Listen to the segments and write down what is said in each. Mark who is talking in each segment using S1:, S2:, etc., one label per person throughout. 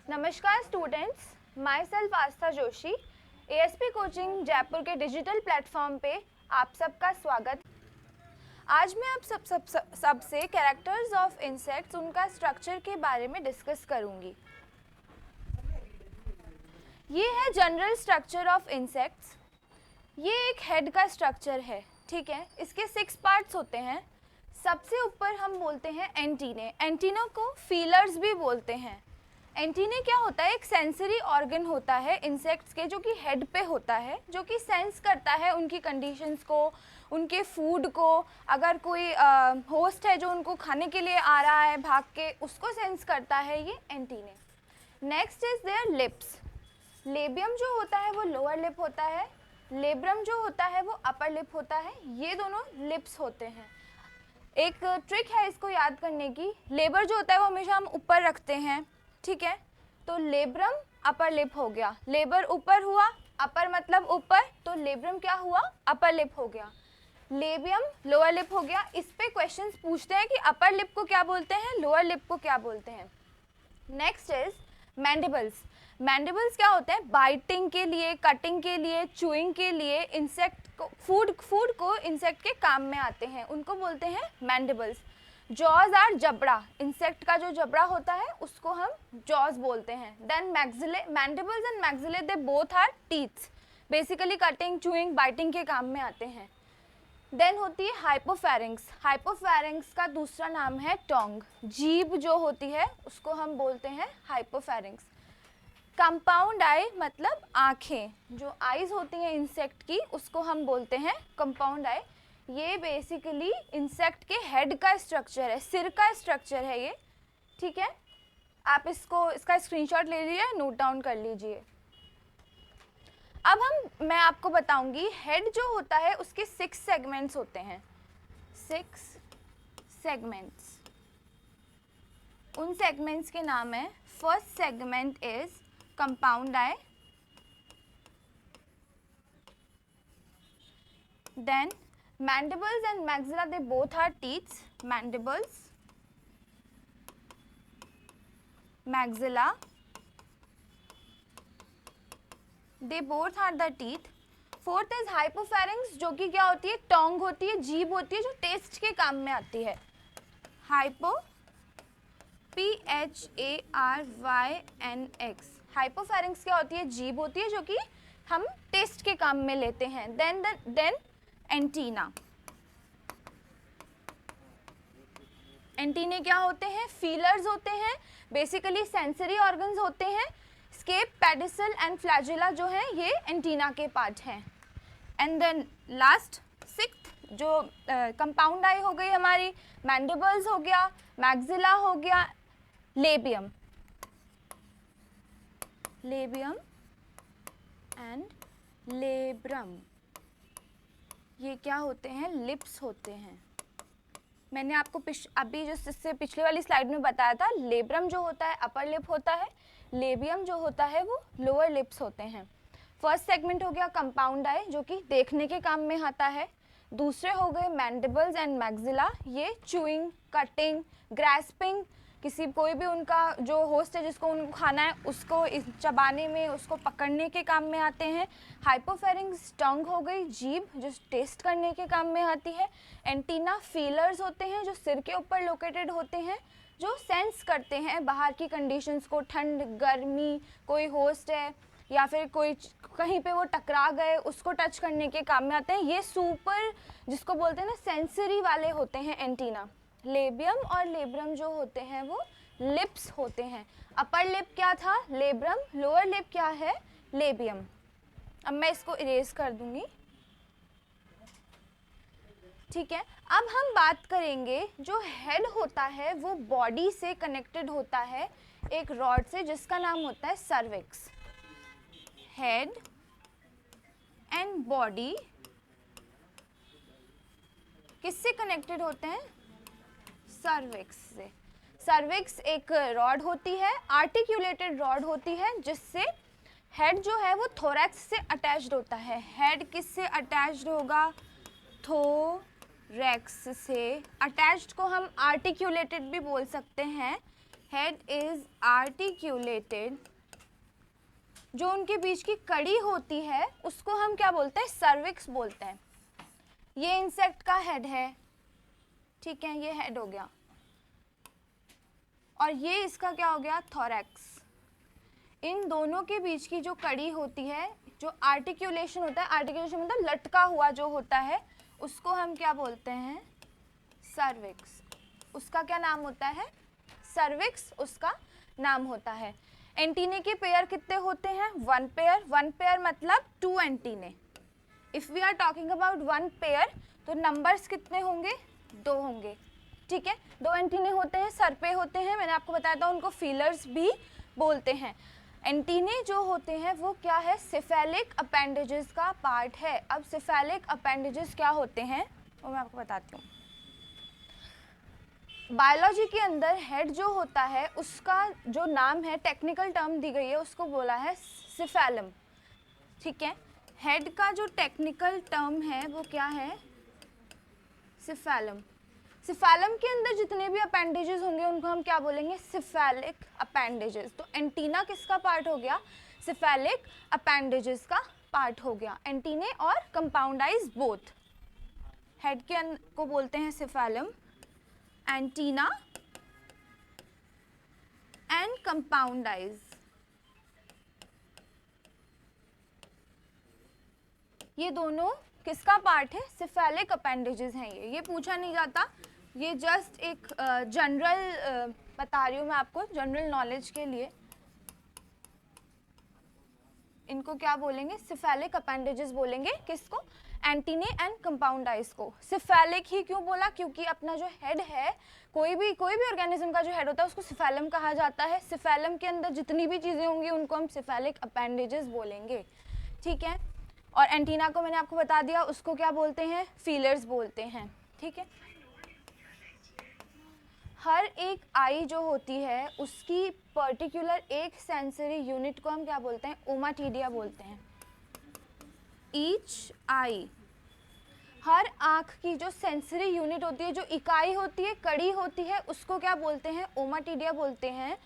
S1: नमस्कार students, my self Aastha Joshi, ASP coaching Jaipur के digital platform पे आप सबका स्वागत। आज मैं आप सबसे कैरेक्टर्स ऑफ इंसेक्ट्स, उनका स्ट्रक्चर के बारे में डिस्कस करूंगी। ये है जनरल स्ट्रक्चर ऑफ इंसेक्ट्स। ये एक हेड का स्ट्रक्चर है, ठीक है। इसके 6 पार्ट्स होते हैं। सबसे ऊपर हम बोलते हैं एंटीने। एंटीना को फीलर्स भी बोलते हैं। एंटीने क्या होता है? एक सेंसरी ऑर्गन होता है इंसेक्ट्स के, जो कि हेड पे होता है, जो कि सेंस करता है उनकी कंडीशंस को, उनके फूड को। अगर कोई होस्ट है जो उनको खाने के लिए आ रहा है भाग के, उसको सेंस करता है ये antennae. Next is there lips. Labium जो होता है वो लोअर लिप होता है, लेब्रम जो होता है वो अपर लिप होता है। ये दोनों लिप्स होते हैं। एक ट्रिक है इसको याद करने की। लेबर जो होता है वो हमेशा हम ऊपर रखते हैं, ठीक है। तो लेब्रम अपर लिप हो गया, लेबर ऊपर हुआ, अपर मतलब ऊपर, तो लेब्रम क्या हुआ? अपर लिप हो गया। लेबियम लोअर लिप हो गया। इस पे क्वेश्चंस पूछते हैं कि अपर लिप को क्या बोलते हैं, लोअर लिप को क्या बोलते हैं। Next is mandibles. मैंडिबल्स क्या होते हैं? बाइटिंग के लिए, कटिंग के लिए, चूइंग के लिए, इंसेक्ट को फूड को इंसेक्ट के काम में आते हैं, उनको बोलते हैं मैंडिबल्स। जॉज आर जबड़ा। इंसेक्ट का जो जबड़ा होता है उसको हम जॉज बोलते हैं। Then maxillae, mandibles and maxillae they both are teeths. Basically cutting, chewing, biting के काम में आते हैं। देन होती है हाइपोफैरिंक्स। हाइपोफैरिंक्स का दूसरा नाम है टोंग। जीभ जो होती है उसको हम बोलते हैं हाइपोफैरिंक्स। कंपाउंड आई मतलब आँखें, जो आईज होती हैं इंसेक्ट की, उसको हम बोलते हैं कंपाउंड आई। ये बेसिकली इंसेक्ट के हेड का स्ट्रक्चर है, सिर का स्ट्रक्चर है ये, ठीक है। आप इसका स्क्रीनशॉट ले लीजिए, नोट डाउन कर लीजिए। अब मैं आपको बताऊंगी हेड जो होता है उसके 6 सेगमेंट्स होते हैं। 6 सेगमेंट्स। उन सेगमेंट्स के नाम है, first segment is compound eye, then mandibles and maxilla, they both are teeth. Mandibles, maxilla, they both are the teeth. Fourth is hypopharynx, जो कि क्या होती है? टोंग होती है, जीभ होती है, जो टेस्ट के काम में आती है। Hypo, PHARYNX। हाइपोफैरिंक्स क्या होती है? जीभ होती है, जो कि हम टेस्ट के काम में लेते हैं। Then antenna. एंटीने क्या होते हैं? फीलर्स होते हैं, बेसिकली सेंसरी ऑर्गन्स होते हैं। स्केप, पेडिसल एंड फ्लैजिला जो है ये एंटीना के पार्ट हैं। एंड देन लास्ट 6th जो कंपाउंड आई हो गई हमारी, मैंडिबल्स हो गया, मैक्सिला हो गया, लेबियम, एंड लेब्रम, ये क्या होते हैं? लिप्स होते हैं। मैंने आपको अभी जो इससे पिछले वाली स्लाइड में बताया था, लेब्रम जो होता है अपर लिप होता है, लेबियम जो होता है वो लोअर लिप्स होते हैं। फर्स्ट सेगमेंट हो गया कंपाउंड आई, जो कि देखने के काम में आता है। दूसरे हो गए मैंडिबल्स एंड मैक्सिला, ये चूइंग, कटिंग, ग्रैस्पिंग, कोई भी उनका जो होस्ट है जिसको उनको खाना है उसको चबाने में, उसको पकड़ने के काम में आते हैं। हाइपोफैरिंक्स टंग हो गई, जीभ, जो टेस्ट करने के काम में आती है। एंटीना फीलर्स होते हैं, जो सिर के ऊपर लोकेटेड होते हैं, जो सेंस करते हैं बाहर की कंडीशंस को, ठंड, गर्मी, कोई होस्ट है या फिर कोई कहीं पे वो टकरा गए उसको टच करने के काम में आते हैं। ये सुपर, जिसको बोलते हैं ना, सेंसरी वाले होते हैं एंटीना। लेबियम और लेब्रम जो होते हैं वो लिप्स होते हैं। अपर लिप क्या था? लेब्रम। लोअर लिप क्या है? लेबियम। अब मैं इसको इरेज कर दूंगी, ठीक है। अब हम बात करेंगे, जो हेड होता है वो बॉडी से कनेक्टेड होता है एक रॉड से, जिसका नाम होता है सर्विक्स। हेड एंड बॉडी किससे कनेक्टेड होते हैं? सर्विक्स से। सर्विक्स एक रॉड होती है, आर्टिकुलेटेड रॉड होती है, जिससे हेड जो है वो थोरैक्स से अटैच्ड होता है। हेड किससे अटैच्ड होगा? थोरैक्स से। अटैच्ड को हम आर्टिकुलेटेड भी बोल सकते हैं। हेड इज आर्टिक्यूलेटेड, जो उनके बीच की कड़ी होती है उसको हम क्या बोलते हैं, सर्विक्स बोलते हैं। ये इंसेक्ट का हेड है, ठीक है, ये हेड हो गया, और ये इसका क्या हो गया, थोरैक्स। इन दोनों के बीच की जो कड़ी होती है, जो आर्टिकुलेशन होता है, आर्टिकुलेशन मतलब लटका हुआ जो होता है, उसको हम क्या बोलते हैं, सर्विक्स। उसका क्या नाम होता है, सर्विक्स उसका नाम होता है। एंटीने के पेयर कितने होते हैं, वन पेयर। वन पेयर मतलब 2 antennae. If we are talking about one pair तो नंबर्स कितने होंगे, 2 होंगे, ठीक है। 2 एंटीने होते हैं, सर पे होते हैं, मैंने आपको बताया था उनको फीलर्स भी बोलते हैं। एंटीने जो होते हैं वो क्या है, सिफेलिक अपेंडेजेस का पार्ट है। अब सिफेलिक अपेंडेजेस क्या होते हैं वो मैं आपको बताती हूँ। बायोलॉजी के अंदर हेड जो होता है उसका जो नाम है, टेक्निकल टर्म दी गई है, उसको बोला है सिफेलम, ठीक है। हेड का जो टेक्निकल टर्म है वो क्या है, सिफेलम। सिफेलम के अंदर जितने भी अपेंडेजेस होंगे उनको हम क्या बोलेंगे, सिफेलिक अपेंडेजेस। तो एंटीना किसका पार्ट हो गया, सिफेलिक अपेंडेजेस का पार्ट हो गया। एंटीने और कंपाउंडाइज बोथ। हेड के को बोलते हैं सिफेलम, एंटीना एंड कंपाउंडाइज। ये दोनों किसका पार्ट है, सिफेलिक अपेंडेजेस हैं। ये पूछा नहीं जाता, ये जस्ट एक जनरल बता रही हूँ मैं आपको, जनरल नॉलेज के लिए। इनको क्या बोलेंगे, सिफेलिक अपेंडेजेस बोलेंगे। किसको, एंटीने एंड कंपाउंडाइज को। सिफेलिक ही क्यों बोला, क्योंकि अपना जो हेड है, कोई भी ऑर्गेनिज्म का जो हेड होता है उसको सिफेलम कहा जाता है। सिफेलम के अंदर जितनी भी चीज़ें होंगी उनको हम सिफेलिक अपेंडेजेस बोलेंगे, ठीक है। और एंटीना को मैंने आपको बता दिया, उसको क्या बोलते हैं, फीलर्स बोलते हैं, ठीक है। हर एक आई जो होती है उसकी पर्टिकुलर एक सेंसरी यूनिट को हम क्या बोलते हैं, ओमाटीडिया बोलते हैं। ईच आई, हर आँख की जो सेंसरी यूनिट होती है, जो इकाई होती है, कड़ी होती है, उसको क्या बोलते हैं, ओमाटीडिया बोलते हैं।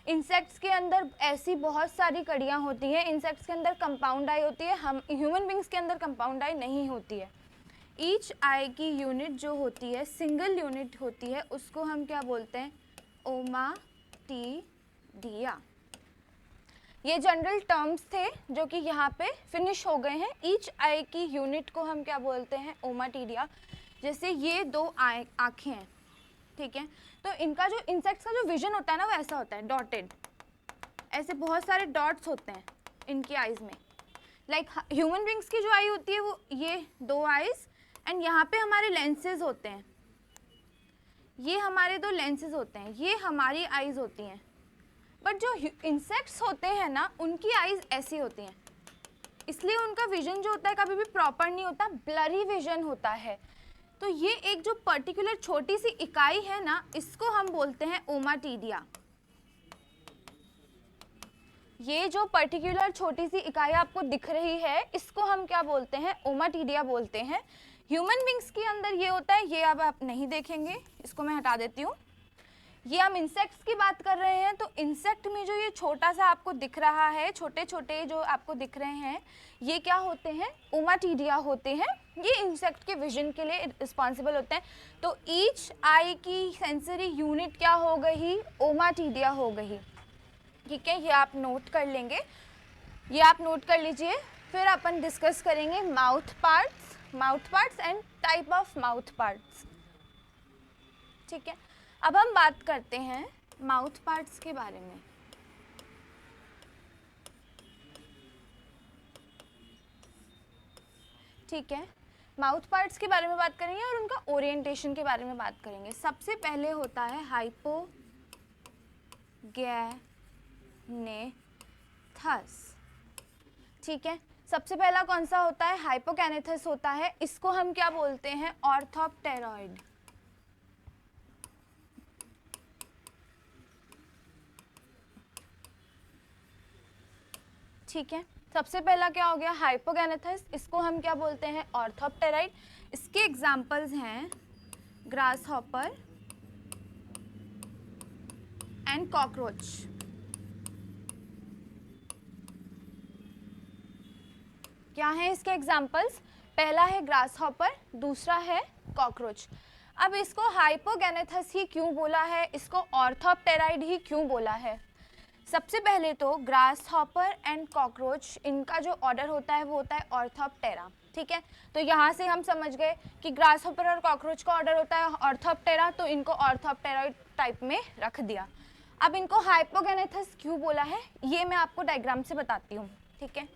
S1: इंसेक्ट्स के अंदर ऐसी बहुत सारी कड़ियाँ होती हैं। इंसेक्ट्स के अंदर कंपाउंड आई होती है, हम ह्यूमन बींग्स के अंदर कंपाउंड आई नहीं होती है। ईच आई की यूनिट जो होती है, सिंगल यूनिट होती है, उसको हम क्या बोलते हैं, ओमाटीडिया। ये जनरल टर्म्स थे जो कि यहाँ पे फिनिश हो गए हैं। ईच आई की यूनिट को हम क्या बोलते हैं, ओमाटीडिया। जैसे ये 2 आँखें हैं, ठीक है, तो इनका जो इंसेक्ट्स का जो विजन होता है ना वो ऐसा होता है, डॉटेड, ऐसे बहुत सारे डॉट्स होते हैं इनकी आईज में। लाइक ह्यूमन बींग्स की जो आई होती है वो ये 2 आईज, एंड यहाँ पे हमारे लेंसेज होते हैं, ये हमारे 2 लेंसेज होते हैं, ये हमारी आईज होती हैं। बट जो इंसेक्ट्स होते हैं ना उनकी आईज ऐसी होती हैं, इसलिए उनका विजन जो होता है कभी भी प्रॉपर नहीं होता, ब्लरी विजन होता है। तो ये एक जो पर्टिकुलर छोटी सी इकाई है ना, इसको हम बोलते हैं ओमाटीडिया। ये जो पर्टिकुलर छोटी सी इकाई आपको दिख रही है, इसको हम क्या बोलते हैं, ओमाटीडिया बोलते हैं। ह्यूमन बींग्स के अंदर ये होता है, ये अब आप नहीं देखेंगे, इसको मैं हटा देती हूँ। ये हम इंसेक्ट्स की बात कर रहे हैं, तो इंसेक्ट में जो ये छोटा सा आपको दिख रहा है, छोटे छोटे जो आपको दिख रहे हैं, ये क्या होते हैं, ओमाटीडिया होते हैं। ये इंसेक्ट के विजन के लिए रिस्पॉन्सिबल होते हैं। तो ईच आई की सेंसरी यूनिट क्या हो गई, ओमाटीडिया हो गई, ठीक है। ये आप नोट कर लेंगे, ये आप नोट कर लीजिए। फिर अपन डिस्कस करेंगे mouth parts and type of mouth parts, ठीक है। अब हम बात करते हैं माउथ पार्ट्स के बारे में। ठीक है, माउथ पार्ट्स के बारे में बात करेंगे और उनका ओरिएंटेशन के बारे में बात करेंगे। सबसे पहले होता है हाइपोगैनेथस, ठीक है। सबसे पहला कौन सा होता है, हाइपोगैनेथस होता है। इसको हम क्या बोलते हैं, ऑर्थोप्टेरॉइड, ठीक है। सबसे पहला क्या हो गया, हाइपोगैनेथस, इसको हम क्या बोलते हैं, ऑर्थोप्टेरॉइड। इसके एग्जाम्पल्स हैं ग्रास हॉपर एंड कॉकरोच। क्या है इसके एग्जाम्पल्स? पहला है ग्रास हॉपर, दूसरा है कॉकरोच। अब इसको हाइपोगैनेथस ही क्यों बोला है, इसको ऑर्थोप्टेराइड ही क्यों बोला है? सबसे पहले तो ग्रास हॉपर एंड कॉकरोच, इनका जो ऑर्डर होता है वो होता है ऑर्थोप्टेरा, ठीक है। तो यहाँ से हम समझ गए कि ग्रास हॉपर और कॉकरोच का ऑर्डर होता है ऑर्थोप्टेरा, तो इनको ऑर्थोप्टेरॉइड टाइप में रख दिया। अब इनको हाइपोगैनेथस क्यों बोला है ये मैं आपको डायग्राम से बताती हूँ, ठीक है।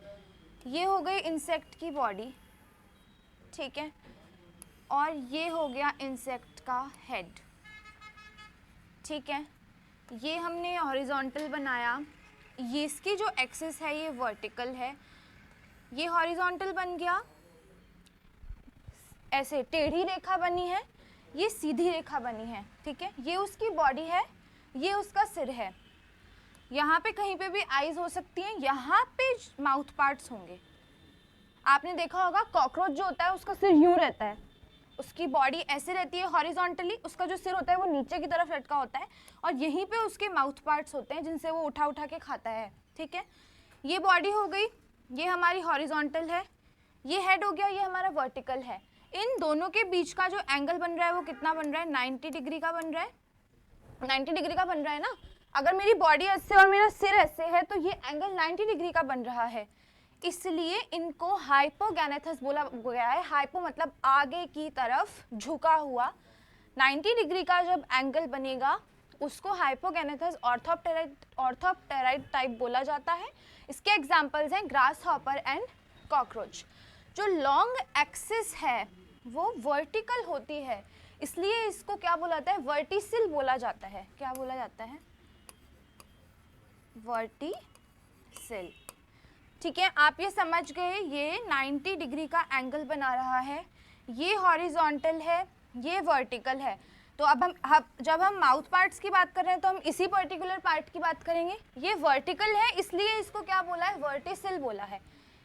S1: ये हो गई इंसेक्ट की बॉडी, ठीक है, और ये हो गया इंसेक्ट का हेड, ठीक है। ये हमने हॉरिजॉन्टल बनाया, ये इसकी जो एक्सिस है ये वर्टिकल है, ये हॉरिजॉन्टल बन गया, ऐसे टेढ़ी रेखा बनी है, ये सीधी रेखा बनी है, ठीक है। ये उसकी बॉडी है, ये उसका सिर है। यहाँ पे कहीं पे भी आईज हो सकती हैं, यहाँ पे माउथ पार्ट्स होंगे। आपने देखा होगा कॉकरोच जो होता है उसका सिर यूं रहता है, उसकी बॉडी ऐसे रहती है हॉरिजॉन्टली, उसका जो सिर होता है वो नीचे की तरफ लटका होता है, और यहीं पे उसके माउथ पार्ट्स होते हैं जिनसे वो उठा उठा के खाता है, ठीक है। ये बॉडी हो गई, ये हमारी हॉरिजॉन्टल है, ये हेड हो गया, ये हमारा वर्टिकल है। इन दोनों के बीच का जो एंगल बन रहा है वो कितना बन रहा है? 90 डिग्री का बन रहा है, 90 डिग्री का बन रहा है ना। अगर मेरी बॉडी ऐसे और मेरा सिर ऐसे है तो ये एंगल 90 डिग्री का बन रहा है, इसलिए इनको हाइपोगैनेथस बोला गया है। हाइपो मतलब आगे की तरफ झुका हुआ, 90 डिग्री का जब एंगल बनेगा उसको हाइपोगैनेथस ऑर्थोप्टेराइड टाइप बोला जाता है। इसके एग्जांपल्स हैं ग्रास हॉपर एंड कॉकरोच। जो लॉन्ग एक्सिस है वो वर्टिकल होती है, इसलिए इसको क्या बोला जाता है? वर्टिसिल बोला जाता है। क्या बोला जाता है? वर्टिसिल, ठीक है। आप ये समझ गए, ये 90 डिग्री का एंगल बना रहा है, ये हॉरिजॉन्टल है, ये वर्टिकल है। तो अब जब हम माउथ पार्ट्स की बात कर रहे हैं तो हम इसी पर्टिकुलर पार्ट की बात करेंगे। ये वर्टिकल है इसलिए इसको क्या बोला है? वर्टिसिल बोला है।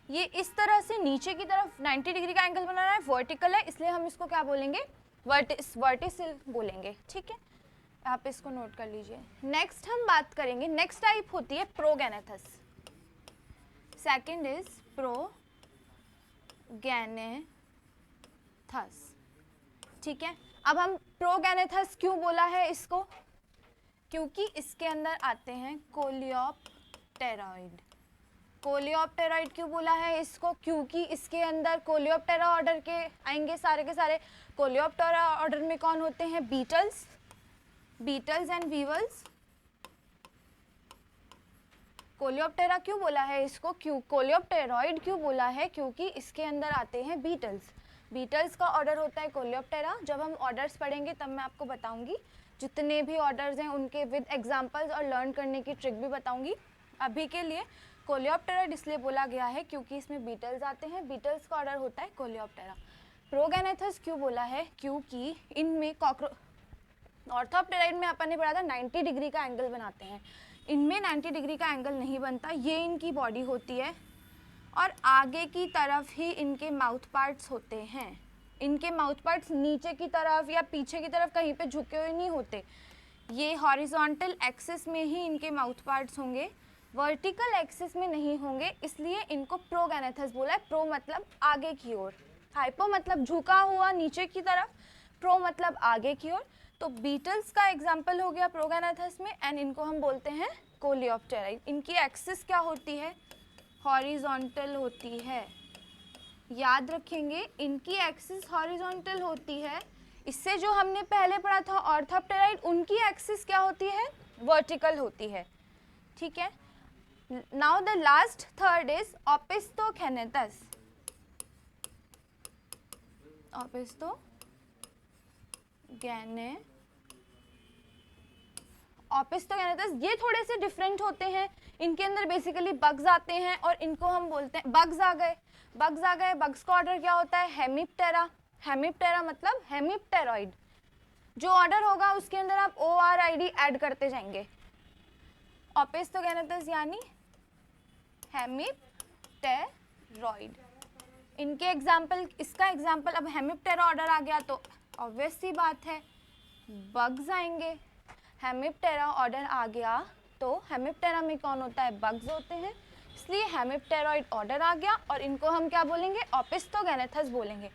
S1: ये इस तरह से नीचे की तरफ 90 डिग्री का एंगल बना रहा है, वर्टिकल है, इसलिए हम इसको क्या बोलेंगे? वर्टिसिल बोलेंगे, ठीक है। आप इसको नोट कर लीजिए। नेक्स्ट हम बात करेंगे, नेक्स्ट टाइप होती है प्रोगैनेथस। सेकेंड इज प्रोगैनेथस, ठीक है। अब हम प्रोगैनेथस क्यों बोला है इसको? क्योंकि इसके अंदर आते हैं कोलियोप्टेरॉइड। कोलियोप्टेरॉइड क्यों बोला है इसको? क्योंकि इसके अंदर कोलियोप्टेरा ऑर्डर के आएंगे सारे के सारे। कोलियोप्टेरा ऑर्डर में कौन होते हैं? Beetles, beetles and weevils. Coleoptera क्यों बोला है इसको? क्यों कोलियोप्टेरॉइड क्यों बोला है? क्योंकि इसके अंदर आते हैं बीटल्स। बीटल्स का ऑर्डर होता है कोलियोप्टेरा। जब हम ऑर्डर्स पढ़ेंगे तब मैं आपको बताऊंगी, जितने भी ऑर्डर्स हैं उनके विद एग्जांपल्स और लर्न करने की ट्रिक भी बताऊंगी। अभी के लिए कोलियोप्टेरा इसलिए बोला गया है क्योंकि इसमें बीटल्स आते हैं, बीटल्स का ऑर्डर होता है कोलियोप्टेरा। प्रोगैनेथस क्यों बोला है? क्योंकि इनमें ऑर्थोप्टेराइड में अपन ने पढ़ा था 90 डिग्री का एंगल बनाते हैं, इनमें 90 डिग्री का एंगल नहीं बनता। ये इनकी बॉडी होती है और आगे की तरफ ही इनके माउथ पार्ट्स होते हैं। इनके माउथ पार्ट्स नीचे की तरफ या पीछे की तरफ कहीं पे झुके हुए नहीं होते, ये हॉरिजॉन्टल एक्सिस में ही इनके माउथ पार्ट्स होंगे, वर्टिकल एक्सिस में नहीं होंगे, इसलिए इनको प्रोगैनेथस बोला है। प्रो मतलब आगे की ओर, हाइपो मतलब झुका हुआ नीचे की तरफ, प्रो मतलब आगे की ओर। तो बीटल्स का एग्जाम्पल हो गया प्रोगैनेथस में, एंड इनको हम बोलते हैं कोलियोप्टेराइड। इनकी एक्सिस क्या होती है? हॉरिजॉन्टल होती है। याद रखेंगे, इनकी एक्सिस हॉरिजॉन्टल होती है। इससे जो हमने पहले पढ़ा था ऑर्थोप्टेराइड, उनकी एक्सिस क्या होती है? वर्टिकल होती है, ठीक है। Now the last third is opisthognathous. Opisthognathous ये थोड़े से डिफरेंट होते हैं। इनके अंदर बेसिकली बग्स आते हैं और इनको हम बोलते हैं बग्स आ गए। बग्स का ऑर्डर क्या होता है? हेमिप्टेरा। हेमिप्टेरा मतलब हेमिप्टेरॉइड। जो ऑर्डर होगा उसके अंदर आप ORID ऐड करते जाएंगे। ओपिस्थोगैनेथस यानी हेमिप्टेरॉइड। इनके एग्जाम्पल, इसका एग्जाम्पल, अब हेमिप्टेरा ऑर्डर आ गया तो ऑब्वियस सी बात है बग्स आएंगे। हेमिप्टेरा ऑर्डर आ गया तो हेमिप्टेरा में कौन होता है, बग्स होते हैं, इसलिए हेमिप्टेरॉइड ऑर्डर आ गया और इनको हम क्या बोलेंगे, ओपिस्थोगैनेथस बोलेंगे।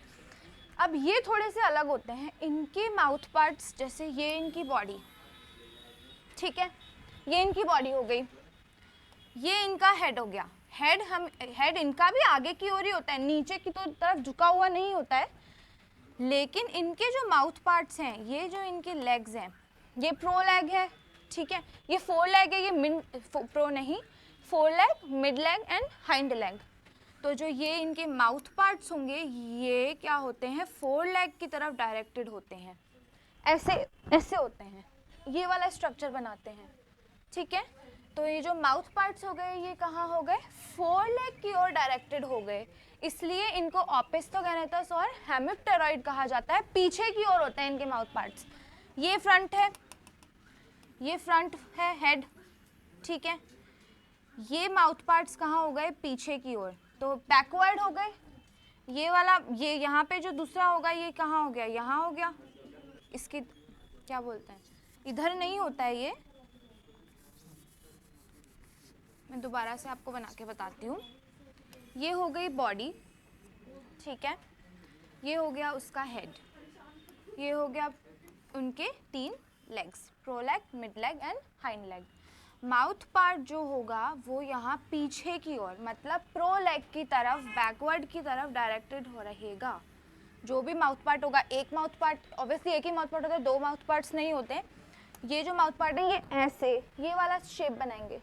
S1: अब ये थोड़े से अलग होते हैं, इनके माउथ पार्ट्स, जैसे ये इनकी बॉडी, ठीक है, ये इनकी बॉडी हो गई, ये इनका हेड हो गया। हेड इनका भी आगे की ओर ही होता है, नीचे की तो तरफ झुका हुआ नहीं होता है, लेकिन इनके जो माउथ पार्ट्स हैं, ये जो इनके लेग्स हैं, ये प्रो लेग है, ठीक है, ये फोर लेग है, ये प्रो नहीं, four leg, mid leg and hind leg. तो जो ये इनके माउथ पार्ट्स होंगे ये क्या होते हैं, फोर लेग की तरफ डायरेक्टेड होते हैं, ऐसे ऐसे होते हैं, ये वाला स्ट्रक्चर बनाते हैं, ठीक है। तो ये जो माउथ पार्ट्स हो गए ये कहाँ हो गए, फोर लेग की ओर डायरेक्टेड हो गए, इसलिए इनको ओपिस्थोगैनेथस और हेमिप्टेरॉइड कहा जाता है, पीछे की ओर होते हैं इनके माउथ पार्ट्स। ये फ्रंट है, ये फ्रंट है हेड, ठीक है, ये माउथ पार्ट्स कहाँ हो गए, पीछे की ओर, तो बैकवर्ड हो गए। ये वाला, ये यहाँ पे जो दूसरा होगा ये कहाँ हो गया, यहाँ हो गया, इसकी क्या बोलते हैं, इधर नहीं होता है ये, मैं दोबारा से आपको बना के बताती हूँ। ये हो गई बॉडी, ठीक है, ये हो गया उसका हेड, ये हो गया उनके 3 legs, pro leg, mid leg and hind leg. Mouth part जो होगा वो यहाँ पीछे की ओर, मतलब प्रो लेग की तरफ, बैकवर्ड की तरफ डायरेक्टेड हो रहेगा। जो भी माउथ पार्ट होगा, एक माउथ पार्ट, ऑब्वियसली एक ही माउथ पार्ट होता है, 2 माउथ पार्ट्स नहीं होते। ये जो माउथ पार्ट है ये ऐसे, ये वाला शेप बनाएंगे,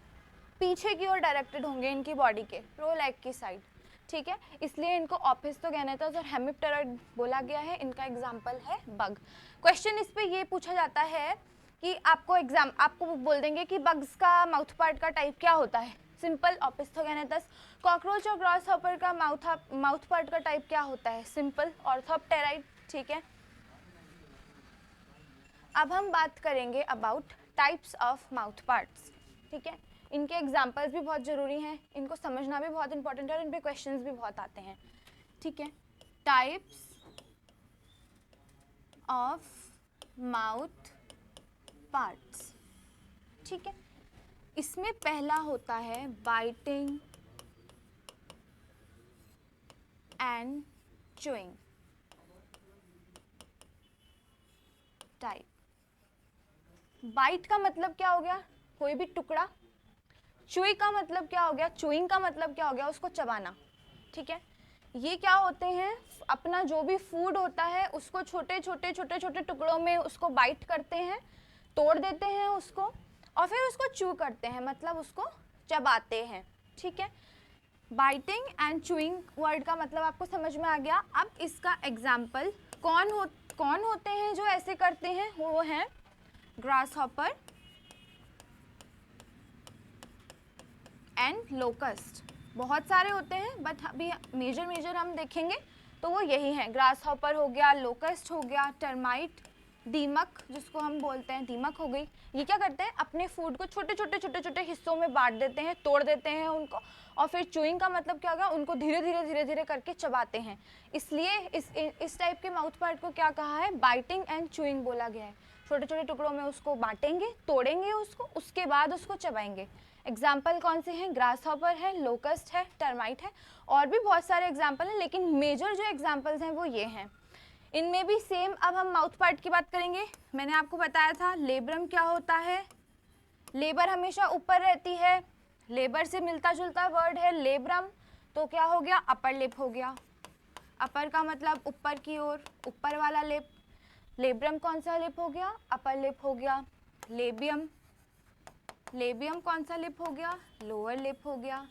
S1: पीछे की ओर डायरेक्टेड होंगे इनकी बॉडी के, प्रो लेग की साइड, ठीक है, इसलिए इनको ओपिस्थोगैनेथस और हेमिप्टेरॉइड बोला गया है। इनका एग्जाम्पल है बग। क्वेश्चन इस पे ये पूछा जाता है कि आपको बोल देंगे कि बग्स का माउथ पार्ट का टाइप क्या होता है, सिंपल ओपिस्थोगैनेथस। कॉकरोच और ग्रॉस हॉपर का माउथ पार्ट का टाइप क्या होता है, सिंपल ऑर्थोप्टेराइड, ठीक है। अब हम बात करेंगे about types of mouth parts, ठीक है। इनके एग्जाम्पल्स भी बहुत ज़रूरी हैं, इनको समझना भी बहुत इंपॉर्टेंट है और इन पे क्वेश्चंस भी बहुत आते हैं, ठीक है। टाइप्स ऑफ माउथ पार्ट्स, ठीक है। इसमें पहला होता है biting and chewing type. Bite का मतलब क्या हो गया, कोई भी टुकड़ा। च्यूई का मतलब क्या हो गया, चूइंग का मतलब क्या हो गया, उसको चबाना, ठीक है। ये क्या होते हैं, अपना जो भी फूड होता है उसको छोटे छोटे टुकड़ों में उसको बाइट करते हैं, तोड़ देते हैं उसको और फिर उसको च्यू करते हैं, मतलब उसको चबाते हैं, ठीक है। बाइटिंग एंड च्यूइंग वर्ड का मतलब आपको समझ में आ गया। अब इसका एग्जाम्पल कौन होते हैं जो ऐसे करते हैं, वो हैं ग्रास हॉपर एंड लोकस्ट। बहुत सारे होते हैं बट अभी मेजर हम देखेंगे तो वो यही हैं, ग्रास हॉपर हो गया, लोकस्ट हो गया, टर्माइट, दीमक जिसको हम बोलते हैं, दीमक हो गई। ये क्या करते हैं, अपने फूड को छोटे छोटे हिस्सों में बांट देते हैं, तोड़ देते हैं उनको, और फिर चूइंग का मतलब क्या होगा, उनको धीरे धीरे करके चबाते हैं। इसलिए इस टाइप के माउथ पार्ट को क्या कहा है, बाइटिंग एंड चूइंग बोला गया है। छोटे छोटे टुकड़ों में उसको बांटेंगे, तोड़ेंगे उसको, उसके बाद उसको चबाएंगे। एग्जाम्पल कौन से हैं, ग्रास हॉपर है, लोकस्ट है, टर्माइट है, और भी बहुत सारे एग्जाम्पल हैं, लेकिन मेजर जो एग्जाम्पल्स हैं वो ये हैं। इनमें भी सेम, अब हम माउथ पार्ट की बात करेंगे। मैंने आपको बताया था लेब्रम क्या होता है, लेबर हमेशा ऊपर रहती है, लेबर से मिलता जुलता वर्ड है लेब्रम, तो क्या हो गया, अपर लिप हो गया। अपर का मतलब ऊपर की ओर, ऊपर वाला लिप। लेब्रम कौन सा लिप हो गया, अपर लिप हो गया। लेबियम, लेबियम कौन सा लिप हो गया, लोअर लिप हो गया।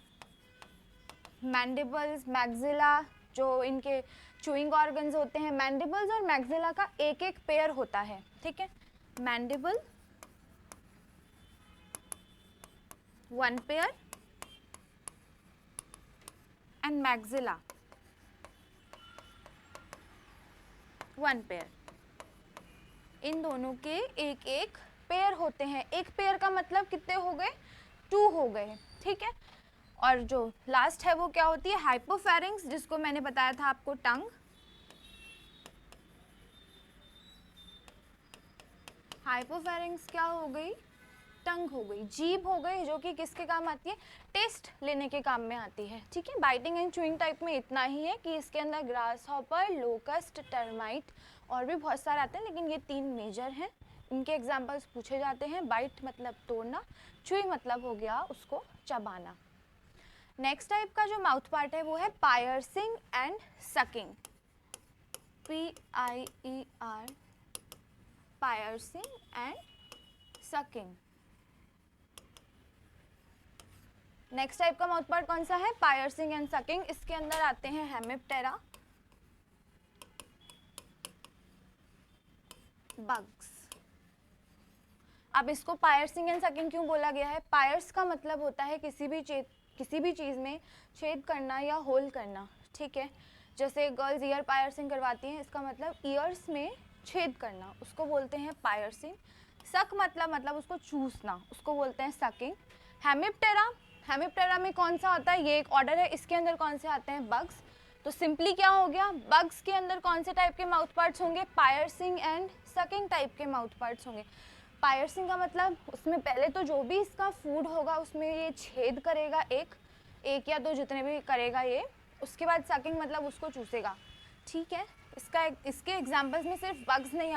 S1: मैंडिबल्स, मैक्सिला, जो इनके चूइंग ऑर्गन्स होते हैं, मैंडिबल्स और मैक्सिला का एक एक पेयर होता है, ठीक है। Mandible 1 pair and maxilla 1 pair, इन दोनों के एक एक पेयर होते हैं। एक पेयर का मतलब कितने हो गए, 2 हो गए, ठीक है। और जो लास्ट है वो क्या होती है, हाइपोफेरिंक्स, जिसको मैंने बताया था आपको, टंग। हाइपोफेरिंग्स क्या हो गई? टंग हो गई, जीभ हो गई, जो कि किसके काम आती है? टेस्ट लेने के काम में आती है। ठीक है, बाइटिंग एंड च्यूइंग टाइप में इतना ही है कि इसके अंदर ग्रास हॉपर, लोकस्ट, टर्माइट और भी बहुत सारे आते हैं, लेकिन ये 3 मेजर हैं। इनके एग्जाम्पल्स पूछे जाते हैं। बाइट मतलब तोड़ना, च्यूई मतलब हो गया उसको चबाना। नेक्स्ट टाइप का जो माउथ पार्ट है वो है piercing and sucking, PIER, piercing and sucking. Next type का माउथ पार्ट कौन सा है? Piercing and sucking. इसके अंदर आते हैं हेमिप्टेरा, बग्स। अब इसको पायर्सिंग एंड सकिंग क्यों बोला गया है? पायर्स का मतलब होता है किसी भी चीज़ में छेद करना या होल करना। ठीक है, जैसे गर्ल्स ईयर पायर्सिंग करवाती हैं, इसका मतलब ईयर्स में छेद करना, उसको बोलते हैं पायर्सिंग। सक मतलब उसको चूसना, उसको बोलते हैं सकिंग। हेमिप्टेरा, हेमिप्टेरा में कौन सा होता है? ये एक ऑर्डर है, इसके अंदर कौन से आते हैं? बग्स। तो सिंपली क्या हो गया? बग्स के अंदर कौन से टाइप के माउथ पार्ट्स होंगे? पायर्सिंग एंड सकिंग टाइप के माउथ पार्ट्स होंगे। पायर्सिंग का मतलब उसमें पहले तो जो भी इसका फूड होगा उसमें ये छेद करेगा, एक या दो जितने भी करेगा ये। उसके बाद सकिंग मतलब उसको चूसेगा। ठीक है, इसके एग्जाम्पल्स में सिर्फ बग्स नहीं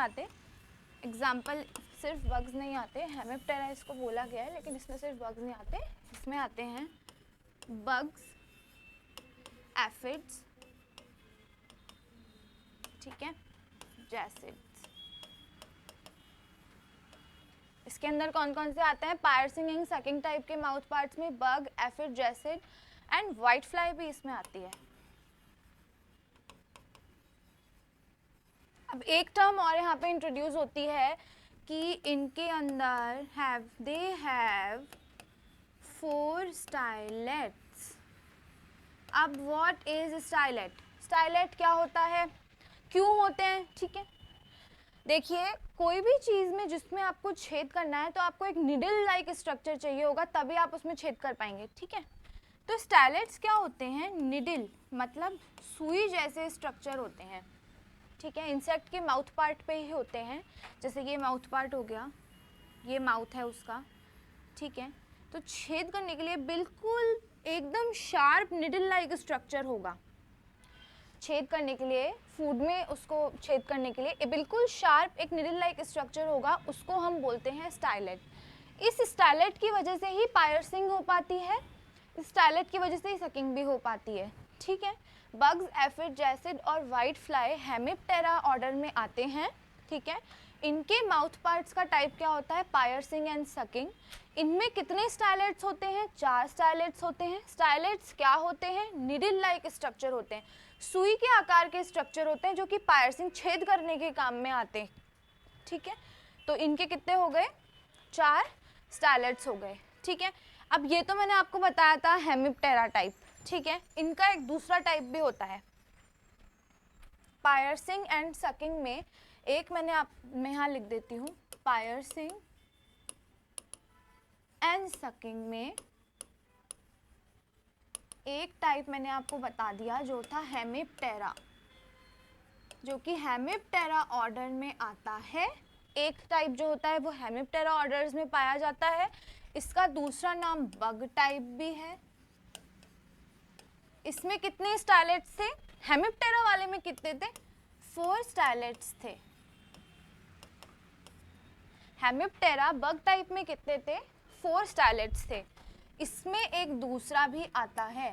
S1: आते, हेमिप्टेरा इसको बोला गया है, लेकिन इसमें सिर्फ बग्स नहीं आते, इसमें आते हैं बग्स, एफिड्स, ठीक है, जैसिड्स। इसके अंदर कौन कौन से आते हैं? पायर्सिंग एंड सकिंग टाइप के माउथ पार्ट्स में bug, aphid, jassid and white fly भी इसमें आती है। अब एक टर्म और यहाँ पे इंट्रोड्यूस होती है कि इनके अंदर दे हैव 4 स्टाइलेट्स। अब व्हाट इज स्टाइलेट? स्टाइलेट क्या होता है, क्यों होते हैं? ठीक है, देखिए कोई भी चीज़ में जिसमें आपको छेद करना है तो आपको एक निडल लाइक स्ट्रक्चर चाहिए होगा, तभी आप उसमें छेद कर पाएंगे। ठीक है, तो स्टाइलेट्स क्या होते हैं? निडल मतलब सुई जैसे स्ट्रक्चर होते हैं। ठीक है, इंसेक्ट के माउथ पार्ट पे ही होते हैं। जैसे ये माउथ पार्ट हो गया, ये माउथ है उसका। ठीक है, तो छेद करने के लिए बिल्कुल एकदम शार्प निडल लाइक स्ट्रक्चर होगा। छेद करने के लिए फूड में उसको छेद करने के लिए बिल्कुल शार्प एक निडल लाइक स्ट्रक्चर होगा, उसको हम बोलते हैं स्टाइलेट। इस स्टाइलेट की वजह से ही पायर्सिंग हो पाती है, स्टाइलेट की वजह से ही सकिंग भी हो पाती है। ठीक है, बग्स, एफिड, जैसिड और व्हाइट फ्लाई हेमिप्टेरा ऑर्डर में आते हैं। ठीक है, इनके माउथ पार्ट्स का टाइप क्या होता है? Piercing and sucking. इनमें कितने स्टाइलेट्स होते हैं? 4 स्टाइलेट्स होते हैं। स्टाइलेट्स क्या होते हैं? निडल लाइक स्ट्रक्चर होते हैं, सुई के आकार के स्ट्रक्चर होते हैं, जो कि पायर्सिंग छेद करने के काम में आते हैं। ठीक है, तो इनके कितने हो गए? 4 स्टाइलेट्स हो गए। ठीक है, अब ये तो मैंने आपको बताया था हेमिप्टेरा टाइप। ठीक है, इनका एक दूसरा टाइप भी होता है पायर्सिंग एंड सकिंग में। एक मैं यहाँ लिख देती हूँ, पायर्सिंग एंड सकिंग में एक टाइप मैंने आपको बता दिया जो था हेमिप्टेरा, जो कि हेमिप्टेरा ऑर्डर में आता है। एक टाइप जो होता है वो हेमिप्टेरा ऑर्डर्स में पाया जाता है। इसका दूसरा नाम बग टाइप भी है। इसमें कितने स्टाइलेट्स थे? हेमिप्टेरा वाले में कितने थे? 4 स्टाइलेट्स थे। हेमिप्टेरा बग टाइप में कितने थे? 4 स्टाइलेट्स थे। इसमें एक दूसरा भी आता है,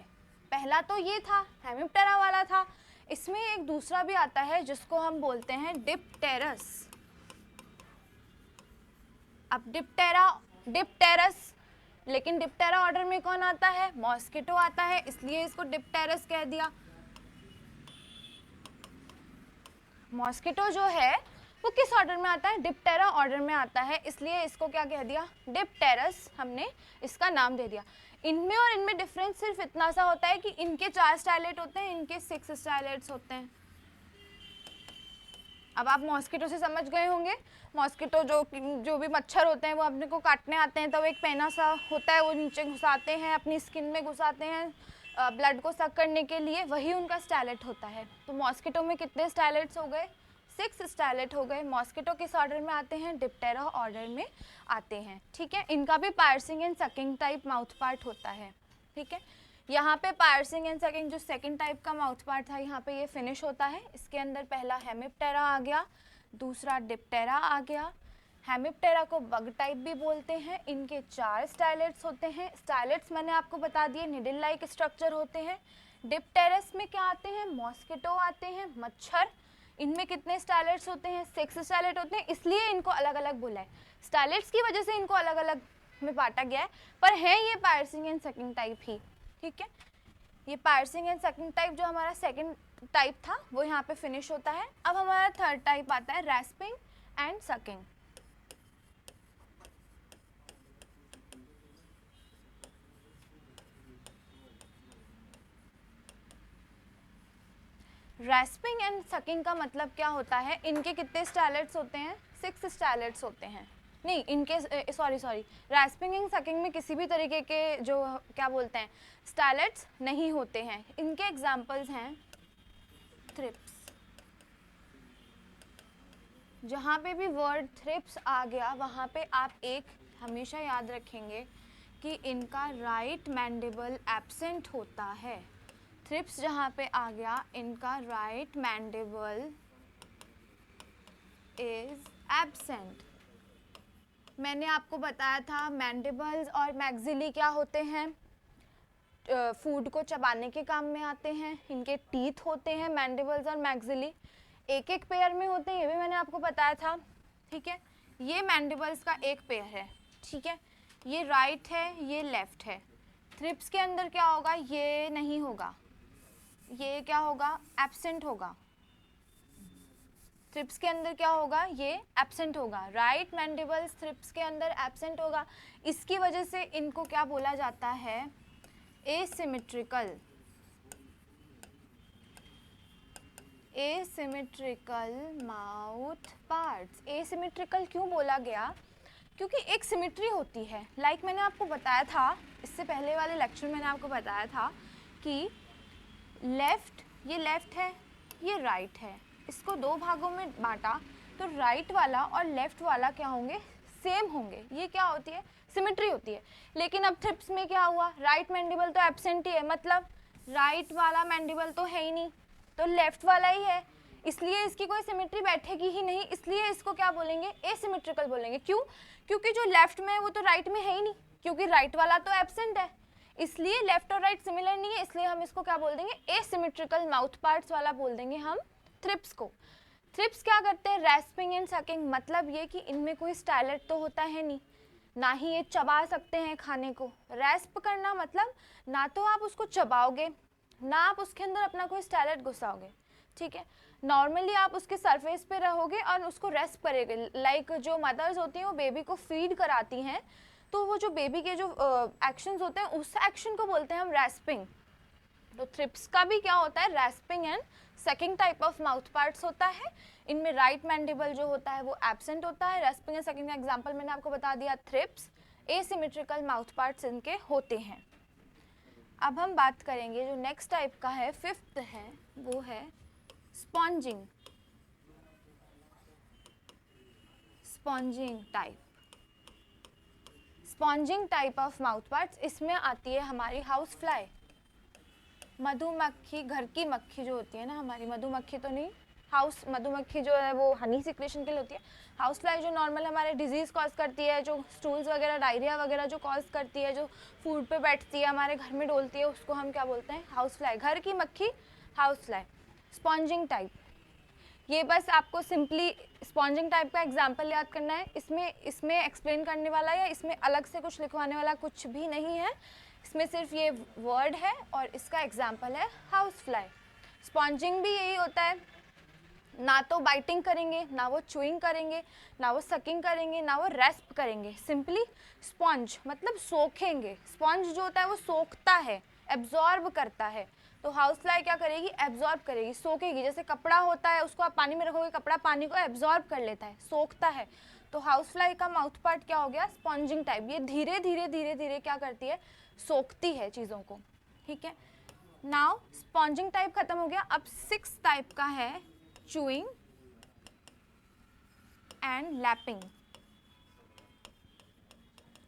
S1: पहला तो ये था हेमिप्टेरा वाला था, इसमें एक दूसरा भी आता है जिसको हम बोलते हैं डिप्टेरस। अब डिप्टेरस, लेकिन डिप्टेरा ऑर्डर में कौन आता है? मॉस्किटो आता है, इसलिए इसको डिप्टेरस कह दिया। मॉस्किटो जो है वो किस ऑर्डर में आता है? डिप्टेरा ऑर्डर में आता है, इसलिए इसको क्या कह दिया? डिप्टेरस, हमने इसका नाम दे दिया। इनमें और इनमें डिफरेंस सिर्फ इतना सा होता है कि इनके 4 स्टाइलेट होते हैं, इनके 6 स्टाइलेट्स होते हैं। अब आप मॉस्किटो से समझ गए होंगे, मॉस्किटो जो भी मच्छर होते हैं वो अपने को काटने आते हैं, तो एक पैना सा होता है, वो नीचे घुसाते हैं, अपनी स्किन में घुसाते हैं ब्लड को सक करने के लिए, वही उनका स्टाइलेट होता है। तो मॉस्किटो में कितने स्टाइलेट्स हो गए? 6 स्टाइलेट हो गए। मॉस्किटो किस ऑर्डर में आते हैं? डिप्टेरा ऑर्डर में आते हैं, ठीक है। इनका भी parsing and sucking type mouth part होता है, ठीक है। यहाँ पे पार्सिंग एंड सकिंग जो सेकंड टाइप का माउथ पार्ट था, यहाँ पे ये फिनिश होता है। इसके अंदर पहला हेमिप्टेरा आ गया, दूसरा डिप्टेरा आ गया। हेमिप्टेरा को बग टाइप भी बोलते हैं। इनके 4 स्टाइलेट्स होते हैं। स्टाइलेट्स मैंने आपको बता दिए निडल लाइक स्ट्रक्चर होते हैं। डिप्टेरस में क्या आते हैं? मॉस्किटो आते हैं, मच्छर। इनमें कितने स्टाइलेट्स होते हैं? 6 स्टाइलेट होते हैं, इसलिए इनको अलग अलग बोला है। स्टाइलेट्स की वजह से इनको अलग अलग में बांटा गया है, पर है ये पार्सिंग एंड सकिंग टाइप ही, ठीक है। ये पार्सिंग एंड सकिंग टाइप जो हमारा सेकंड टाइप था वो यहाँ पे फिनिश होता है। अब हमारा थर्ड टाइप आता है रैस्पिंग एंड सकिंग। रैस्पिंग एंड सकिंग का मतलब क्या होता है? इनके कितने स्टाइलेट्स होते हैं? 6 स्टाइलेट्स होते हैं। नहीं, इनके सॉरी रैस्पिंग एंड सकिंग में किसी भी तरीके के जो क्या बोलते हैं स्टाइलेट्स नहीं होते हैं। इनके एग्जांपल्स हैं थ्रिप्स। जहाँ पे भी वर्ड थ्रिप्स आ गया वहाँ पे आप एक हमेशा याद रखेंगे कि इनका राइट मैंडिबल एब्सेंट होता है। थ्रिप्स जहाँ पे आ गया इनका राइट मैंडिबल इज एब्सेंट। मैंने आपको बताया था मैंडिबल्स और मैक्सिली क्या होते हैं? फूड को चबाने के काम में आते हैं। इनके टीथ होते हैं मैंडिबल्स और मैक्सिली, एक एक पेयर में होते हैं, ये भी मैंने आपको बताया था, ठीक है। ये मैंडिबल्स का एक पेयर है, ठीक है। ये राइट है, ये लेफ्ट है। थ्रिप्स के अंदर क्या होगा? ये नहीं होगा, ये क्या होगा? एब्सेंट होगा। थ्रिप्स के अंदर क्या होगा? ये एब्सेंट होगा। राइट मैंडिबल्स थ्रिप्स के अंदर एब्सेंट होगा। इसकी वजह से इनको क्या बोला जाता है? Asymmetrical. Asymmetrical mouth parts. Asymmetrical क्यों बोला गया? क्योंकि एक सिमेट्री होती है। लाइक मैंने आपको बताया था, इससे पहले वाले लेक्चर में मैंने आपको बताया था कि लेफ्ट, ये लेफ्ट है, ये राइट है, इसको दो भागों में बांटा तो राइट वाला और लेफ्ट वाला क्या होंगे? सेम होंगे। ये क्या होती है? सिमेट्री होती है। लेकिन अब थ्रिप्स में क्या हुआ? राइट मैंडिबल तो एब्सेंट ही है, मतलब राइट वाला मैंडिबल तो है ही नहीं, तो लेफ्ट वाला ही है, इसलिए इसकी कोई सिमेट्री बैठेगी ही नहीं, इसलिए इसको क्या बोलेंगे? एसिमेट्रिकल बोलेंगे। क्यों? क्योंकि जो लेफ्ट में है वो तो राइट में है ही नहीं, क्योंकि राइट वाला तो एब्सेंट है, इसलिए लेफ्ट और राइट सिमिलर नहीं है, इसलिए हम इसको क्या बोल देंगे? एसिमेट्रिकल माउथ पार्ट्स वाला बोल देंगे हम थ्रिप्स को। थ्रिप्स क्या करते हैं? रैस्पिंग एंड सकिंग, मतलब ये कि इनमें कोई स्टाइलेट तो होता है नहीं, ना ही ये चबा सकते हैं खाने को। रैस्प करना मतलब ना तो आप उसको चबाओगे, ना आप उसके अंदर अपना कोई स्टाइलेट घुसाओगे, ठीक है। नॉर्मली आप उसके सरफेस पे रहोगे और उसको रेस्प करेंगे। लाइक जो मदर्स होती हैं वो बेबी को फीड कराती हैं, तो वो जो बेबी के जो एक्शंस होते हैं उस एक्शन को बोलते हैं हम रैस्पिंग। तो थ्रिप्स का भी क्या होता है? रैस्पिंग and sucking type of mouth parts होता है। इनमें राइट मैंडिबल जो होता है वो एब्सेंट होता है। रैस्पिंग एंड सकिंग का एग्जांपल मैंने आपको बता दिया, थ्रिप्स। एसिमेट्रिकल माउथ पार्ट्स इनके होते हैं। अब हम बात करेंगे जो नेक्स्ट टाइप का है, फिफ्थ है, वो है sponging. Sponging type, sponging type of mouth parts, इसमें आती है हमारी हाउस फ्लाई, मधुमक्खी, घर की मक्खी जो होती है ना हमारी, मधुमक्खी तो नहीं, हाउस मधुमक्खी जो है वो हनी सिक्रेशन के लिए होती है। हाउस फ्लाई जो नॉर्मल हमारे डिजीज़ कॉज करती है, जो स्टूल्स वगैरह, डायरिया वगैरह जो कॉज करती है, जो फूड पे बैठती है, हमारे घर में डोलती है, उसको हम क्या बोलते हैं? House fly. घर की मक्खी हाउस फ्लाई। स्पॉन्जिंग टाइप, ये बस आपको सिंपली स्पॉन्जिंग टाइप का एग्जाम्पल याद करना है। इसमें एक्सप्लेन करने वाला या इसमें अलग से कुछ लिखवाने वाला कुछ भी नहीं है, इसमें सिर्फ ये वर्ड है और इसका एग्जाम्पल है हाउस फ्लाई। स्पॉन्जिंग भी यही होता है, ना तो बाइटिंग करेंगे, ना वो चूइंग करेंगे, ना वो सकिंग करेंगे, ना वो रेस्प करेंगे, सिंपली स्पॉन्ज मतलब सोखेंगे। स्पॉन्ज जो होता है वो सोखता है, एब्जॉर्ब करता है। तो हाउस फ्लाई क्या करेगी? एब्जॉर्ब करेगी, सोखेगी। जैसे कपड़ा होता है, उसको आप पानी में रखोगे, कपड़ा पानी को एब्जॉर्ब कर लेता है, सोखता है। तो हाउस फ्लाई का माउथ पार्ट क्या हो गया? Sponging type. ये धीरे धीरे धीरे धीरे क्या करती है? सोखती है चीज़ों को, ठीक है। नाउ स्पॉन्जिंग टाइप खत्म हो गया। अब 6th टाइप का है चूइंग एंड लैपिंग।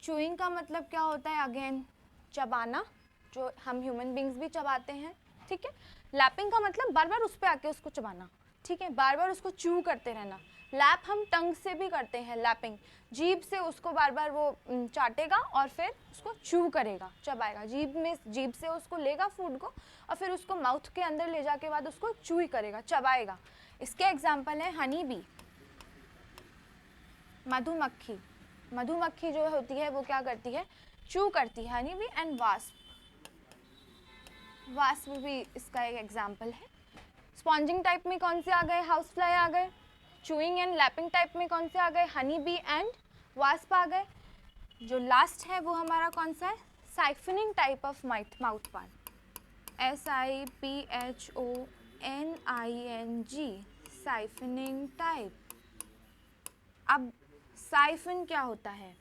S1: चूइंग का मतलब क्या होता है? अगेन चबाना, जो हम ह्यूमन बींग्स भी चबाते हैं, ठीक है। लैपिंग का मतलब बार बार उस पर आके उसको चबाना, ठीक है, बार बार उसको चू करते रहना। लैप हम टंग से भी करते हैं, लैपिंग, जीभ से उसको बार बार वो चाटेगा और फिर उसको चू करेगा, चबाएगा, जीभ से उसको लेगा फूड को और फिर उसको माउथ के अंदर ले जाके बाद उसको चू करेगा, चबाएगा। इसके एग्जाम्पल है हनी बी, मधुमक्खी। मधुमक्खी जो होती है वो क्या करती है? चू करती है। Honey bee and wasp, wasp भी इसका एक एग्जाम्पल है। स्पॉन्जिंग टाइप में कौन से आ गए? हाउस फ्लाई आ गए। चूइंग एंड लैपिंग टाइप में कौन से आ गए? हनी बी एंड वास्प आ गए। जो लास्ट है वो हमारा कौन सा है? Siphoning type of mouth part, SIPHONING, siphoning type. अब साइफन क्या होता है?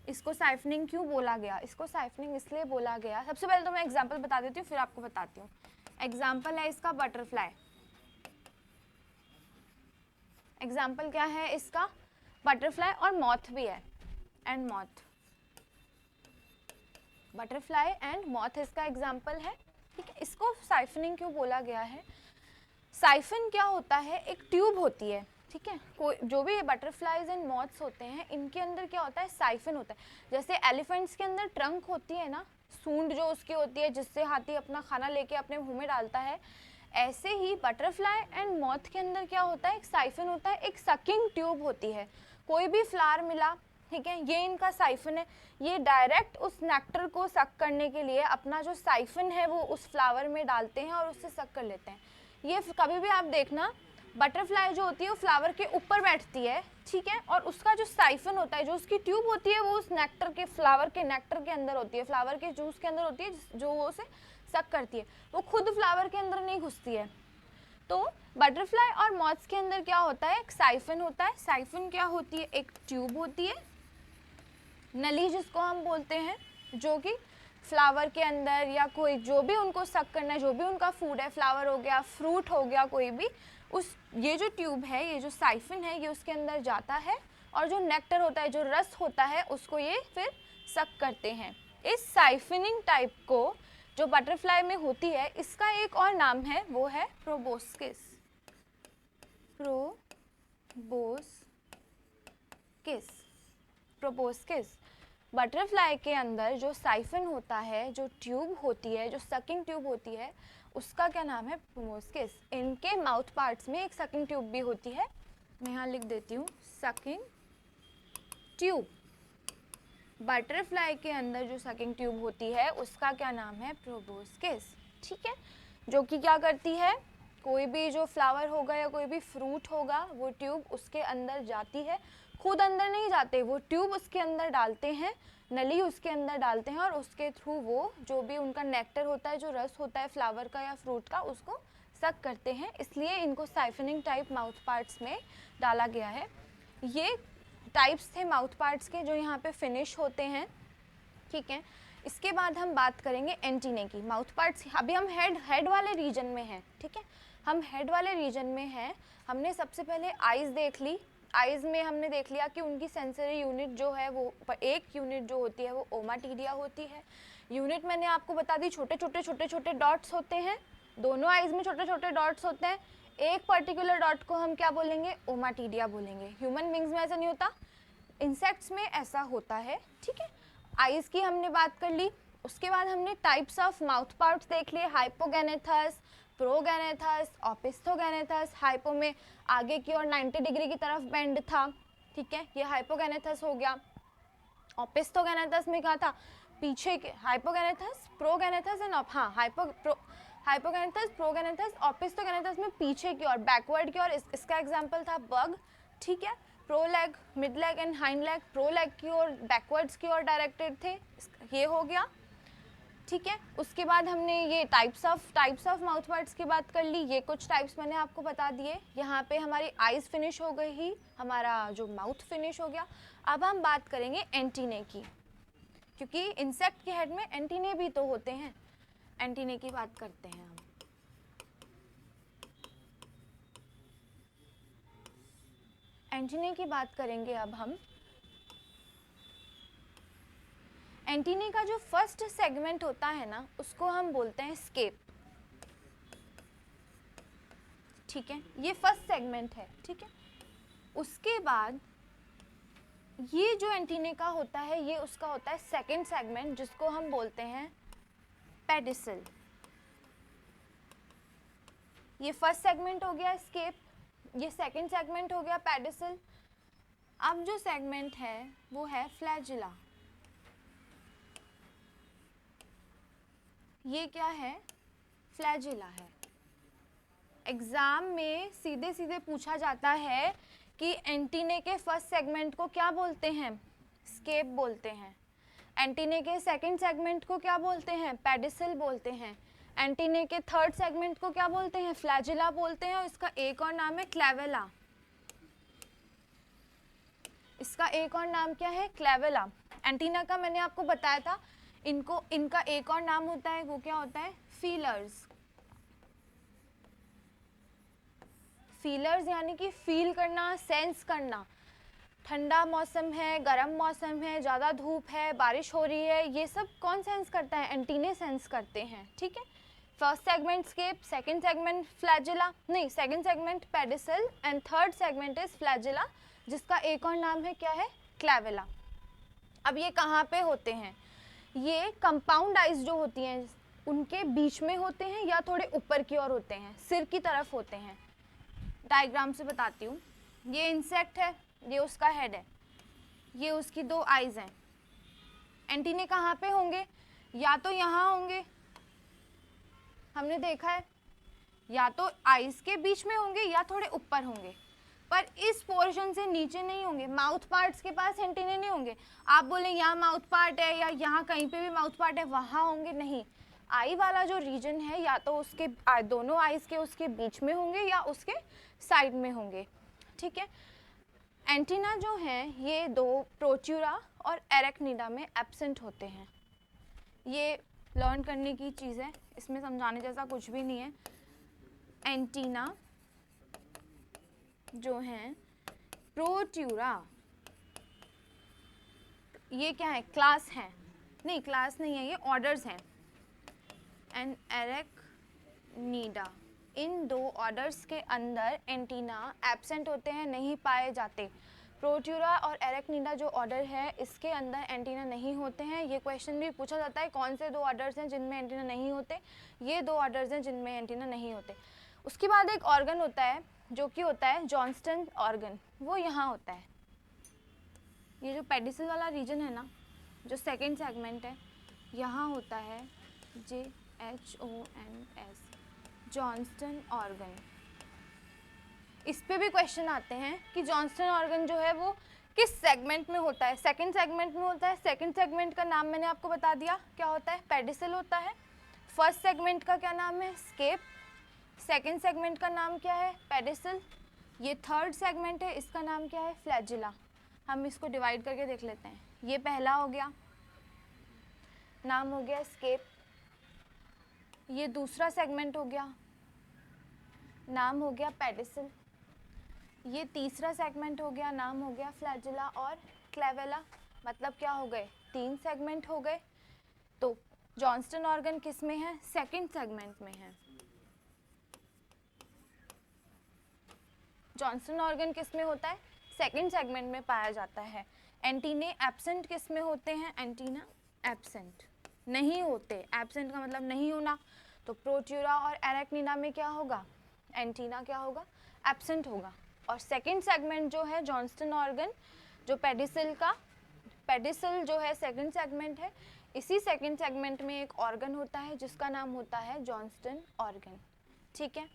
S1: इसको साइफनिंग क्यों बोला गया? इसको साइफनिंग इसलिए बोला गया, सबसे पहले तो मैं एग्जांपल बता देती हूँ फिर आपको बताती हूँ। एग्जाम्पल है इसका बटरफ्लाई। एग्जाम्पल क्या है इसका? बटरफ्लाई, और मॉथ भी है, and moth, butterfly and moth इसका एग्जाम्पल है, ठीक है। इसको साइफनिंग क्यों बोला गया है? साइफन क्या होता है? एक ट्यूब होती है, ठीक है। कोई जो भी बटरफ्लाईज एंड मॉथ्स होते हैं इनके अंदर क्या होता है? साइफन होता है। जैसे एलिफेंट्स के अंदर ट्रंक होती है ना, सूंड जो उसकी होती है जिससे हाथी अपना खाना लेके अपने मुंह में डालता है, ऐसे ही बटरफ्लाई एंड मॉथ के अंदर क्या होता है? एक साइफन होता है, एक सकिंग ट्यूब होती है। कोई भी फ्लावर मिला, ठीक है, ये इनका साइफन है, ये डायरेक्ट उस नेक्टर को सक करने के लिए अपना जो साइफन है वो उस फ्लावर में डालते हैं और उससे सक कर लेते हैं। ये कभी भी आप देखना, बटरफ्लाई जो होती है वो फ्लावर के ऊपर बैठती है, ठीक है, और उसका जो साइफन होता है, जो उसकी ट्यूब होती है, वो उस नेक्टर के, फ्लावर के नेक्टर के अंदर होती है, फ्लावर के जूस के अंदर होती है, जो वो उसे सक करती है, वो खुद फ्लावर के अंदर नहीं घुसती है। तो बटरफ्लाई और मॉथ्स के अंदर क्या होता है? एक साइफन होता है। साइफन क्या होती है? एक ट्यूब होती है, नली जिसको हम बोलते हैं, जो कि फ्लावर के अंदर या कोई जो भी उनको सक करना है, जो भी उनका फूड है, फ्लावर हो गया, फ्रूट हो गया, कोई भी, उस ये जो ट्यूब है, ये जो साइफन है, ये उसके अंदर जाता है और जो नेक्टर होता है, जो रस होता है, उसको ये फिर सक करते हैं। इस साइफनिंग टाइप को जो बटरफ्लाई में होती है, इसका एक और नाम है, वो है प्रोबोस्किस। प्रोबोस्किस। बटरफ्लाई के अंदर जो साइफन होता है, जो ट्यूब होती है, जो सकिंग ट्यूब होती है, उसका क्या नाम है? प्रोबोस्किस। इनके माउथ पार्ट्स में एक सकिंग ट्यूब भी होती है, मैं यहाँ लिख देती हूँ, सकिंग ट्यूब। बटरफ्लाई के अंदर जो सकिंग ट्यूब होती है उसका क्या नाम है? प्रोबोस्किस, ठीक है, जो कि क्या करती है? कोई भी जो फ्लावर होगा या कोई भी फ्रूट होगा, वो ट्यूब उसके अंदर जाती है, खुद अंदर नहीं जाते, वो ट्यूब उसके अंदर डालते हैं, नली उसके अंदर डालते हैं और उसके थ्रू वो जो भी उनका नेक्टर होता है, जो रस होता है फ्लावर का या फ्रूट का, उसको सक करते हैं, इसलिए इनको साइफनिंग टाइप माउथ पार्ट्स में डाला गया है। ये टाइप्स थे माउथ पार्ट्स के जो यहाँ पे फिनिश होते हैं, ठीक है। इसके बाद हम बात करेंगे एंटीने की। माउथ पार्ट्स, अभी हम हेड वाले रीजन में हैं, ठीक है, हम हेड वाले रीजन में हैं। हमने सबसे पहले आइज़ देख ली। आइज़ में हमने देख लिया कि उनकी सेंसरी यूनिट जो है वो, एक यूनिट जो होती है वो ओमाटीडिया होती है। यूनिट मैंने आपको बता दी, छोटे छोटे डॉट्स होते हैं, दोनों आइज़ में छोटे छोटे डॉट्स होते हैं। एक पर्टिकुलर डॉट को हम क्या बोलेंगे? ओमाटीडिया बोलेंगे। ह्यूमन बींग्स में ऐसा नहीं होता, इंसेक्ट्स में ऐसा होता है, ठीक है। आइज़ की हमने बात कर ली। उसके बाद हमने टाइप्स ऑफ माउथ पार्ट्स देख लिए, हाइपोगैनेथस, प्रोगैनेथस, ओपिस्थोगैनेथस। हाइपो में आगे की ओर 90 डिग्री की तरफ बेंड था, ठीक है, ये हाइपोगैनेथस हो गया। ओपिस्थोगैनेथस में क्या था? पीछे के, हाइपोगैनेथस, प्रोगैनेथस एंड हाइपोगैनेथस, प्रोगैनेथस, ओपिस्थोगैनेथस में पीछे की ओर, बैकवर्ड की ओर। इसका एग्जांपल था बग, ठीक है। Pro leg, mid leg and hind leg, pro leg की ओर, बैकवर्ड्स की ओर डायरेक्टेड थे, ये हो गया, ठीक है। उसके बाद हमने ये टाइप्स ऑफ माउथ पार्ट्स की बात कर ली। ये कुछ टाइप्स मैंने आपको बता दिए। यहाँ पे हमारी आइज़ फिनिश हो गई ही, हमारा जो माउथ फिनिश हो गया। अब हम बात करेंगे एंटीने की, क्योंकि इंसेक्ट के हेड में एंटीने भी तो होते हैं। एंटीने की बात करते हैं हम। एंटीने की बात करेंगे अब हम। एंटीने का जो फर्स्ट सेगमेंट होता है ना, उसको हम बोलते हैं स्केप। ठीक है, ये फर्स्ट सेगमेंट है। ठीक है, उसके बाद ये जो एंटीने का होता है, ये उसका होता है सेकंड सेगमेंट, जिसको हम बोलते हैं पेडिसल। ये फर्स्ट सेगमेंट हो गया स्केप, ये सेकंड सेगमेंट हो गया पेडिसल। अब जो सेगमेंट है वो है फ्लैजिला। ये क्या है? फ्लैजिला है। एग्जाम में सीधे सीधे पूछा जाता है कि एंटीने के फर्स्ट सेगमेंट को क्या बोलते हैं? स्केप बोलते हैं। एंटीने के सेकंड सेगमेंट को क्या बोलते हैं? पेडिसल बोलते हैं। एंटीने के थर्ड सेगमेंट को क्या बोलते हैं? फ्लैजिला बोलते हैं। और इसका एक और नाम है क्लेवेला। इसका एक और नाम क्या है? क्लेवेला। एंटीना का मैंने आपको बताया था, इनका एक और नाम होता है, वो क्या होता है? फीलर्स। फीलर्स यानी कि फील करना, सेंस करना। ठंडा मौसम है, गर्म मौसम है, ज़्यादा धूप है, बारिश हो रही है, ये सब कौन सेंस करता है? एंटीने सेंस करते हैं। ठीक है, first segment scape, second segment flagella, नहीं second segment pedicel and third segment is flagella, जिसका एक और नाम है क्या है? क्लेवेला। अब ये कहाँ पे होते हैं? ये कंपाउंड आइज जो होती हैं उनके बीच में होते हैं या थोड़े ऊपर की ओर होते हैं, सिर की तरफ होते हैं। डायग्राम से बताती हूँ। ये इंसेक्ट है, ये उसका हेड है, ये उसकी दो आइज हैं। एंटीने कहाँ पे होंगे? या तो यहाँ होंगे, हमने देखा है, या तो आइज के बीच में होंगे या थोड़े ऊपर होंगे, पर इस पोर्शन से नीचे नहीं होंगे। माउथ पार्ट्स के पास एंटीने नहीं होंगे। आप बोले यहाँ माउथ पार्ट है या यहाँ कहीं पे भी माउथ पार्ट है, वहाँ होंगे नहीं। आई वाला जो रीजन है या तो उसके दोनों आइज के उसके बीच में होंगे या उसके साइड में होंगे। ठीक है, एंटीना जो है ये दो प्रोट्यूरा और एरेक्निडा में एब्सेंट होते हैं। ये लर्न करने की चीज़ है, इसमें समझाने जैसा कुछ भी नहीं है। एंटीना जो है प्रोट्यूरा, ये क्या है? क्लास है, नहीं क्लास नहीं है, ये ऑर्डर्स हैं। एंड एरेक्निडा, इन दो ऑर्डर्स के अंदर एंटीना एब्सेंट होते हैं, नहीं पाए जाते। प्रोट्यूरा और एरेक्निडा जो ऑर्डर है इसके अंदर एंटीना नहीं होते हैं। ये क्वेश्चन भी पूछा जाता है, कौन से दो ऑर्डर्स हैं जिनमें एंटीना नहीं होते? ये दो ऑर्डर्स हैं जिनमें एंटीना नहीं होते। उसके बाद एक ऑर्गन होता है जो कि होता है जॉन्स्टन ऑर्गन, वो यहाँ होता है। ये जो पेडिसल वाला रीजन है ना, जो सेकेंड सेगमेंट है, यहाँ होता है JHONS, जॉन्स्टन ऑर्गन। इस पे भी क्वेश्चन आते हैं कि जॉन्स्टन ऑर्गन जो है वो किस सेगमेंट में होता है? सेकंड सेगमेंट में होता है। सेकंड सेगमेंट का नाम मैंने आपको बता दिया, क्या होता है? पेडिसल होता है। फर्स्ट सेगमेंट का क्या नाम है? स्केप। सेकंड सेगमेंट का नाम क्या है? पेडिसल। ये थर्ड सेगमेंट है, इसका नाम क्या है? फ्लैजिला। हम इसको डिवाइड करके देख लेते हैं। ये पहला हो गया, नाम हो गया स्केप। ये दूसरा सेगमेंट हो गया, नाम हो गया पेडिसल। ये तीसरा सेगमेंट हो गया, नाम हो गया फ्लैजिला और क्लेवेला। मतलब क्या हो गए? 3 सेगमेंट हो गए। तो जॉन्स्टन ऑर्गन किस में है? सेकंड सेगमेंट में है। जॉन्स्टन ऑर्गन किस में होता है? सेकंड सेगमेंट में पाया जाता है। एंटीने एब्सेंट किस में होते हैं? एंटीना एब्सेंट नहीं होते। एब्सेंट का मतलब नहीं होना। तो प्रोट्यूरा और एरेक्निडा में क्या होगा? एंटीना क्या होगा? एब्सेंट होगा। और सेकंड सेगमेंट जो है जॉन्स्टन ऑर्गन, जो पेडिसल जो है सेकंड सेगमेंट है, इसी सेकंड सेगमेंट में एक ऑर्गन होता है जिसका नाम होता है जॉन्स्टन ऑर्गन। ठीक है।